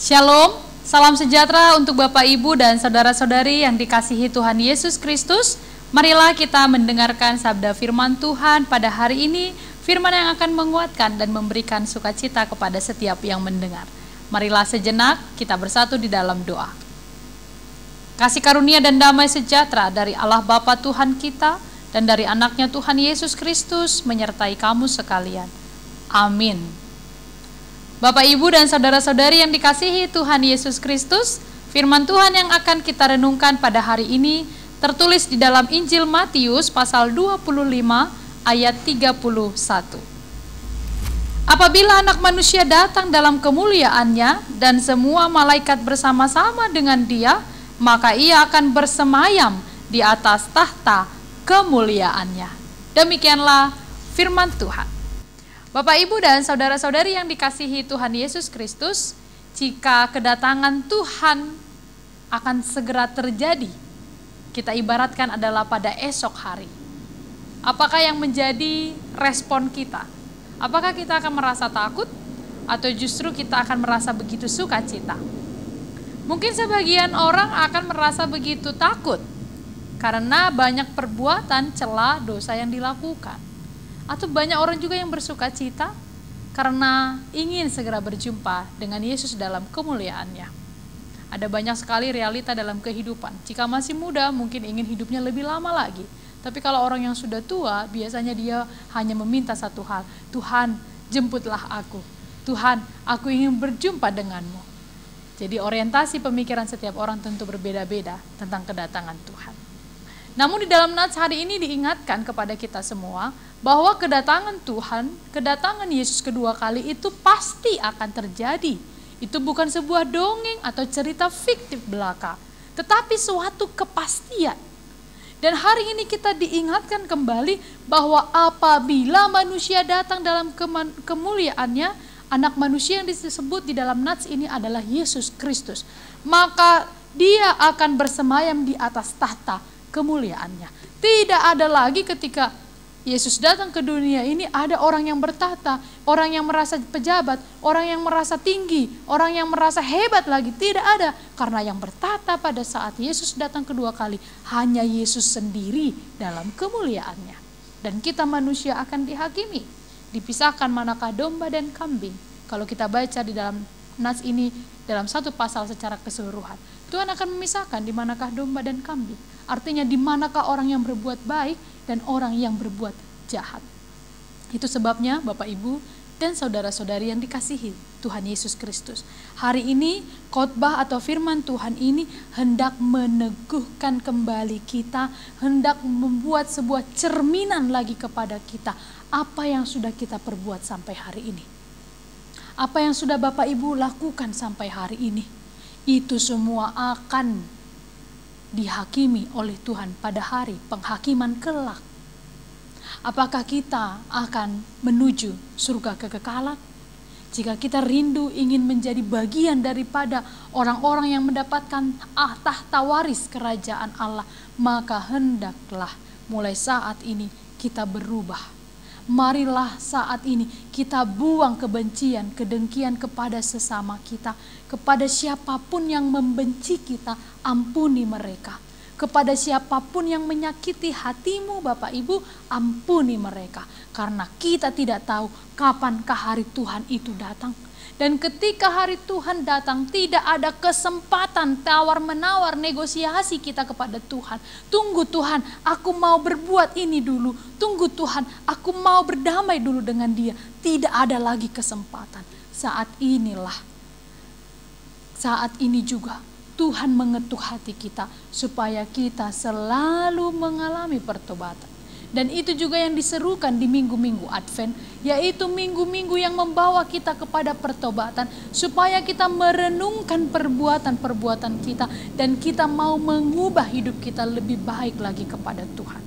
Shalom, salam sejahtera untuk Bapak Ibu dan saudara-saudari yang dikasihi Tuhan Yesus Kristus. Marilah kita mendengarkan sabda firman Tuhan pada hari ini, firman yang akan menguatkan dan memberikan sukacita kepada setiap yang mendengar. Marilah sejenak kita bersatu di dalam doa. Kasih karunia dan damai sejahtera dari Allah Bapa Tuhan kita dan dari anaknya Tuhan Yesus Kristus menyertai kamu sekalian. Amin. Bapak, Ibu, dan saudara-saudari yang dikasihi Tuhan Yesus Kristus, firman Tuhan yang akan kita renungkan pada hari ini tertulis di dalam Injil Matius pasal 25 ayat 31. Apabila Anak Manusia datang dalam kemuliaannya dan semua malaikat bersama-sama dengan dia, maka ia akan bersemayam di atas tahta kemuliaannya. Demikianlah firman Tuhan. Bapak, Ibu, dan saudara-saudari yang dikasihi Tuhan Yesus Kristus, jika kedatangan Tuhan akan segera terjadi, kita ibaratkan adalah pada esok hari. Apakah yang menjadi respon kita? Apakah kita akan merasa takut atau justru kita akan merasa begitu sukacita? Mungkin sebagian orang akan merasa begitu takut karena banyak perbuatan cela dosa yang dilakukan. Atau banyak orang juga yang bersuka cita karena ingin segera berjumpa dengan Yesus dalam kemuliaannya. Ada banyak sekali realita dalam kehidupan. Jika masih muda mungkin ingin hidupnya lebih lama lagi. Tapi kalau orang yang sudah tua biasanya dia hanya meminta satu hal. Tuhan, jemputlah aku. Tuhan, aku ingin berjumpa denganmu. Jadi orientasi pemikiran setiap orang tentu berbeda-beda tentang kedatangan Tuhan. Namun di dalam nats hari ini diingatkan kepada kita semua bahwa kedatangan Tuhan, kedatangan Yesus kedua kali itu pasti akan terjadi. Itu bukan sebuah dongeng atau cerita fiktif belaka, tetapi suatu kepastian. Dan hari ini kita diingatkan kembali bahwa apabila manusia datang dalam kemuliaannya, Anak Manusia yang disebut di dalam nats ini adalah Yesus Kristus, maka dia akan bersemayam di atas tahta kemuliaannya. Tidak ada lagi ketika Yesus datang ke dunia ini ada orang yang bertahta, orang yang merasa pejabat, orang yang merasa tinggi, orang yang merasa hebat lagi. Tidak ada, karena yang bertahta pada saat Yesus datang kedua kali hanya Yesus sendiri dalam kemuliaannya. Dan kita manusia akan dihakimi, dipisahkan manakah domba dan kambing. Kalau kita baca di dalam nats ini dalam satu pasal secara keseluruhan, Tuhan akan memisahkan di manakah domba dan kambing. Artinya di manakah orang yang berbuat baik dan orang yang berbuat jahat. Itu sebabnya Bapak, Ibu, dan saudara-saudari yang dikasihi Tuhan Yesus Kristus, hari ini khotbah atau firman Tuhan ini hendak meneguhkan kembali kita, hendak membuat sebuah cerminan lagi kepada kita apa yang sudah kita perbuat sampai hari ini. Apa yang sudah Bapak Ibu lakukan sampai hari ini, itu semua akan dihakimi oleh Tuhan pada hari penghakiman kelak. Apakah kita akan menuju surga kekekalan? Jika kita rindu ingin menjadi bagian daripada orang-orang yang mendapatkan tahta waris kerajaan Allah, maka hendaklah mulai saat ini kita berubah. Marilah saat ini kita buang kebencian, kedengkian kepada sesama kita. Kepada siapapun yang membenci kita, ampuni mereka. Kepada siapapun yang menyakiti hatimu, Bapak Ibu, ampuni mereka. Karena kita tidak tahu kapankah hari Tuhan itu datang. Dan ketika hari Tuhan datang, tidak ada kesempatan tawar-menawar negosiasi kita kepada Tuhan. Tunggu Tuhan, aku mau berbuat ini dulu. Tunggu Tuhan, aku mau berdamai dulu dengan dia. Tidak ada lagi kesempatan. Saat ini juga Tuhan mengetuk hati kita supaya kita selalu mengalami pertobatan. Dan itu juga yang diserukan di minggu-minggu Advent, yaitu minggu-minggu yang membawa kita kepada pertobatan, supaya kita merenungkan perbuatan-perbuatan kita, dan kita mau mengubah hidup kita lebih baik lagi kepada Tuhan.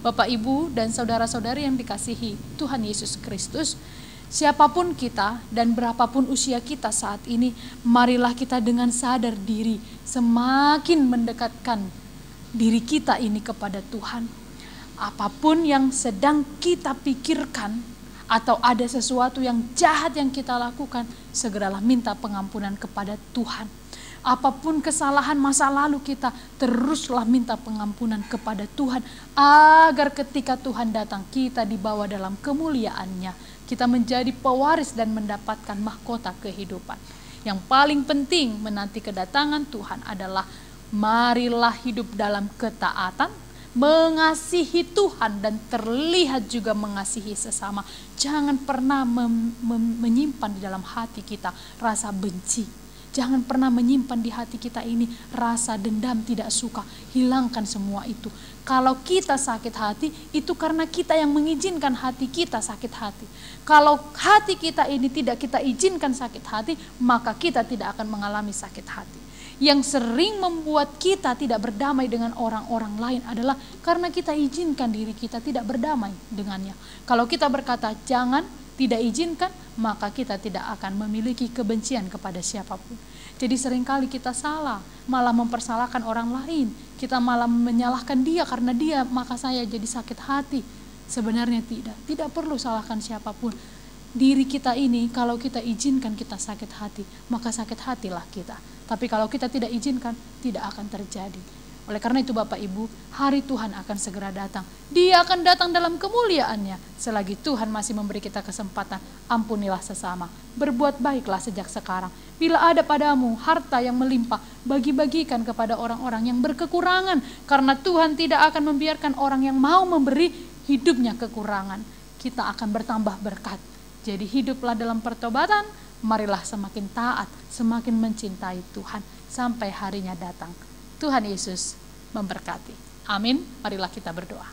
Bapak, Ibu, dan saudara-saudari yang dikasihi Tuhan Yesus Kristus, siapapun kita dan berapapun usia kita saat ini, marilah kita dengan sadar diri semakin mendekatkan diri kita ini kepada Tuhan. Apapun yang sedang kita pikirkan, atau ada sesuatu yang jahat yang kita lakukan, segeralah minta pengampunan kepada Tuhan. Apapun kesalahan masa lalu kita, teruslah minta pengampunan kepada Tuhan, agar ketika Tuhan datang, kita dibawa dalam kemuliaan-Nya. Kita menjadi pewaris dan mendapatkan mahkota kehidupan. Yang paling penting menanti kedatangan Tuhan adalah marilah hidup dalam ketaatan, mengasihi Tuhan dan terlihat juga mengasihi sesama. Jangan pernah menyimpan di dalam hati kita rasa benci. Jangan pernah menyimpan di hati kita ini rasa dendam, tidak suka. Hilangkan semua itu. Kalau kita sakit hati, itu karena kita yang mengizinkan hati kita sakit hati. Kalau hati kita ini tidak kita izinkan sakit hati, maka kita tidak akan mengalami sakit hati. Yang sering membuat kita tidak berdamai dengan orang-orang lain adalah karena kita izinkan diri kita tidak berdamai dengannya. Kalau kita berkata jangan, tidak izinkan, maka kita tidak akan memiliki kebencian kepada siapapun. Jadi seringkali kita salah, malah mempersalahkan orang lain. Kita malah menyalahkan dia karena dia, maka saya jadi sakit hati. Sebenarnya tidak perlu salahkan siapapun. Diri kita ini kalau kita izinkan kita sakit hati, maka sakit hatilah kita. Tapi kalau kita tidak izinkan, tidak akan terjadi. Oleh karena itu Bapak Ibu, hari Tuhan akan segera datang. Dia akan datang dalam kemuliaan-Nya. Selagi Tuhan masih memberi kita kesempatan, ampunilah sesama. Berbuat baiklah sejak sekarang. Bila ada padamu harta yang melimpah, bagi-bagikan kepada orang-orang yang berkekurangan. Karena Tuhan tidak akan membiarkan orang yang mau memberi hidupnya kekurangan. Kita akan bertambah berkat. Jadi hiduplah dalam pertobatan, marilah semakin taat, semakin mencintai Tuhan sampai harinya datang. Tuhan Yesus memberkati. Amin. Marilah kita berdoa.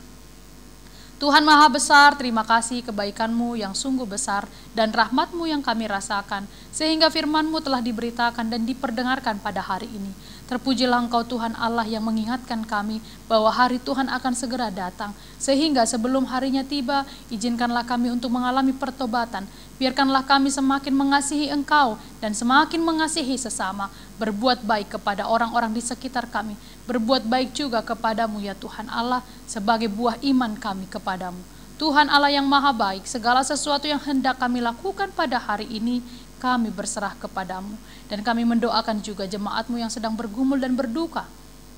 Tuhan Maha Besar, terima kasih kebaikan-Mu yang sungguh besar dan rahmat-Mu yang kami rasakan, sehingga firman-Mu telah diberitakan dan diperdengarkan pada hari ini. Terpujilah Engkau Tuhan Allah yang mengingatkan kami bahwa hari Tuhan akan segera datang, sehingga sebelum harinya tiba, izinkanlah kami untuk mengalami pertobatan. Biarkanlah kami semakin mengasihi Engkau dan semakin mengasihi sesama, berbuat baik kepada orang-orang di sekitar kami, berbuat baik juga kepadamu ya Tuhan Allah, sebagai buah iman kami kepadamu. Tuhan Allah yang maha baik, segala sesuatu yang hendak kami lakukan pada hari ini, kami berserah kepadamu. Dan kami mendoakan juga jemaat-Mu yang sedang bergumul dan berduka,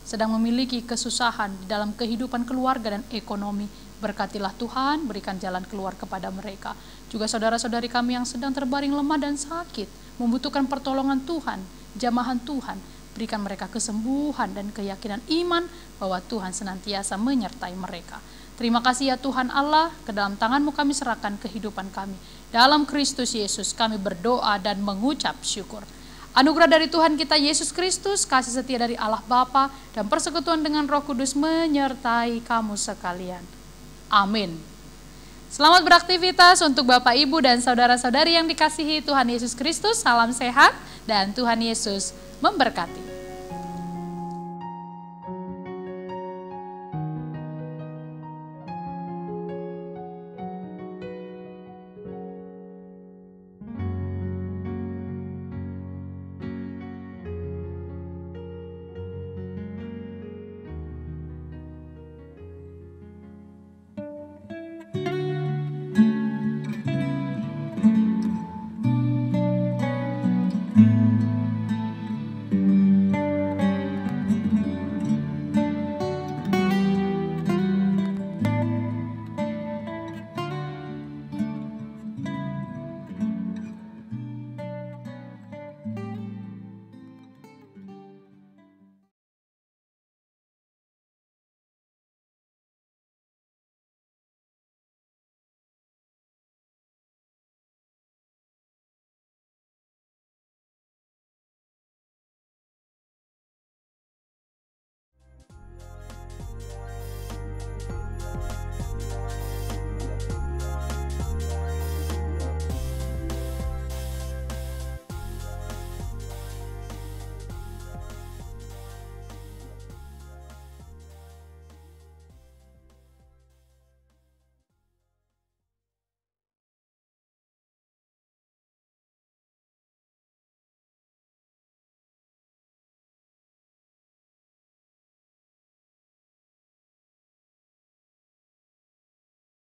sedang memiliki kesusahan di dalam kehidupan keluarga dan ekonomi. Berkatilah Tuhan, berikan jalan keluar kepada mereka. Juga saudara-saudari kami yang sedang terbaring lemah dan sakit, membutuhkan pertolongan Tuhan, jamahan Tuhan. Berikan mereka kesembuhan dan keyakinan iman bahwa Tuhan senantiasa menyertai mereka. Terima kasih ya Tuhan Allah, ke dalam tangan-Mu kami serahkan kehidupan kami. Dalam Kristus Yesus kami berdoa dan mengucap syukur. Anugerah dari Tuhan kita Yesus Kristus, kasih setia dari Allah Bapa, dan persekutuan dengan Roh Kudus menyertai kamu sekalian. Amin. Selamat beraktivitas untuk Bapak, Ibu, dan saudara-saudari yang dikasihi Tuhan Yesus Kristus. Salam sehat dan Tuhan Yesus memberkati.